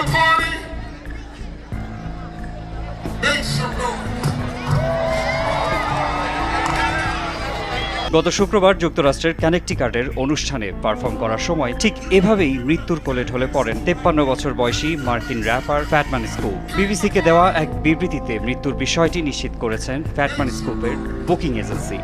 the party. Make some noise. গত শুক্রবার যুক্তরাষ্ট্রের কানেকটিকাটের অনুষ্ঠানে পারফর্ম করার সময় ঠিক এভাবেই মৃত্যুর কোলে ঢলে পড়েন 53 বছর বয়সী মার্কিন র্যাপার ফ্যাটম্যান স্কুপ। বিবিসিকে দেওয়া এক বিবৃতিতে মৃত্যুর বিষয়টি নিশ্চিত করেছেন ফ্যাটম্যান স্কুপের booking agency.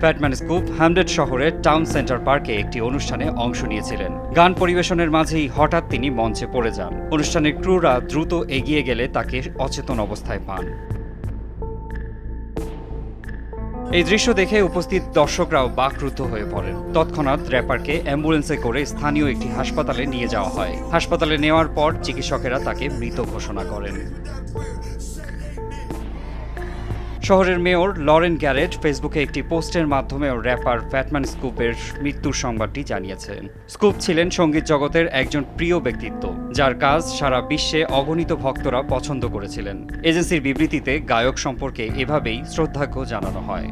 Fatman Scoop Hamden শহরের টাউন সেন্টার পার্কে একটি অনুষ্ঠানে অংশ নিয়েছিলেন। গান পরিবেশনের মাঝেই হঠাৎ তিনি মঞ্চে পড়ে যান। অনুষ্ঠানের ক্রুরা দ্রুত এগিয়ে গেলে তাকে অচেতন অবস্থায় পান। এই দৃশ্য দেখে উপস্থিত দর্শকরাও বাকরুদ্ধ হয়ে পড়েন। তৎক্ষণাৎ র্যাপারকে অ্যাম্বুলেন্সে করে স্থানীয় একটি হাসপাতালে নিয়ে যাওয়া হয়। হাসপাতালে নেওয়ার পর চিকিৎসকেরা তাকে মৃত ঘোষণা করেন। শহরের মেয়র লরেন গ্যারেট ফেসবুকে একটি পোস্টের মাধ্যমেও র্যাপার ফ্যাটম্যান স্কুপের মৃত্যুর সংবাদটি জানিয়েছেন। স্কুপ ছিলেন সঙ্গীত জগতের একজন প্রিয় ব্যক্তিত্ব, যার কাজ সারা বিশ্বে অগণিত ভক্তরা পছন্দ করেছিলেন। এজেন্সির বিবৃতিতে গায়ক সম্পর্কে এভাবেই শ্রদ্ধার্ঘ্য জানানো হয়।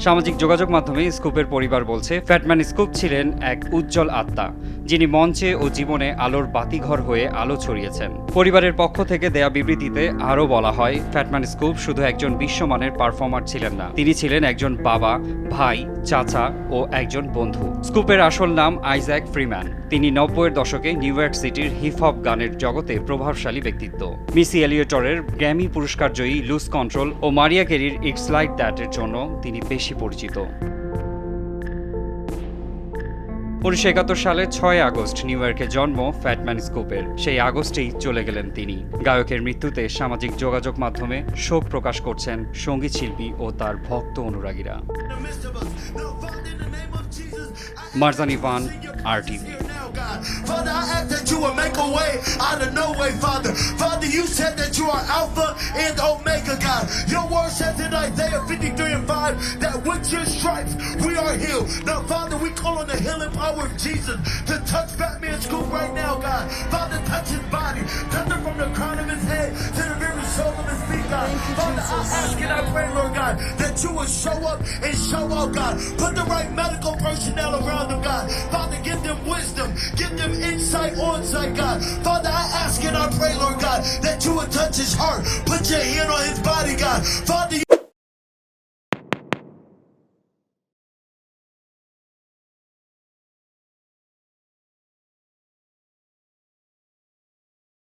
সামাজিক যোগাযোগ মাধ্যমে স্কুপের পরিবার বলছে, ফ্যাটম্যান স্কুপ ছিলেন এক উজ্জ্বল আত্মা, যিনি মঞ্চে ও জীবনে আলোর বাতিঘর হয়ে আলো ছড়িয়েছেন। পরিবারের পক্ষ থেকে দেয়া বিবৃতিতে আরও বলা হয়, ফ্যাটম্যান স্কুপ শুধু একজন বিশ্বমানের পারফর্মার ছিলেন না, তিনি ছিলেন একজন বাবা, ভাই, চাচা ও একজন বন্ধু। স্কুপের আসল নাম আইজ্যাক ফ্রিম্যান। তিনি 90-এর দশকে নিউ ইয়র্ক সিটির হিপ হপ গানের জগতে প্রভাবশালী ব্যক্তিত্ব। মিসি এলিয়টরের গ্র্যামি পুরস্কার জয়ী লুজ কন্ট্রোল ও মারিয়া ক্যারির ইটস লাইক দ্যাটের জন্য তিনি বেশি পরিচিত। 1971 সালে 6 আগস্ট নিউ ইয়র্কে জন্ম ফ্যাটম্যান স্কুপের। সেই আগস্টেই চলে গেলেন তিনি। গায়কের মৃত্যুতে সামাজিক যোগাযোগ মাধ্যমে শোক প্রকাশ করছেন সঙ্গীত শিল্পী ও তার ভক্ত অনুরাগীরা। Marjan Ivan, RTV। Father, I ask that you will make a way out of no way, Father. Father, you said that you are Alpha and Omega, God. Your word says in Isaiah 53:5 that with your stripes we are healed. Now, Father, we call on the healing power of Jesus to touch Batman Scoop right now, God. Father, touch his body. Touch him from the crown of his head to the very sole of his feet, God. Father, I ask and I pray, Lord God, that you will show up and show out, God. Put the right medical personnel around them, God. Father, give them wisdom. Give them insight on sight, God. Father, I ask and I pray, Lord God, that you would touch his heart. Put your hand on his body, God. Father,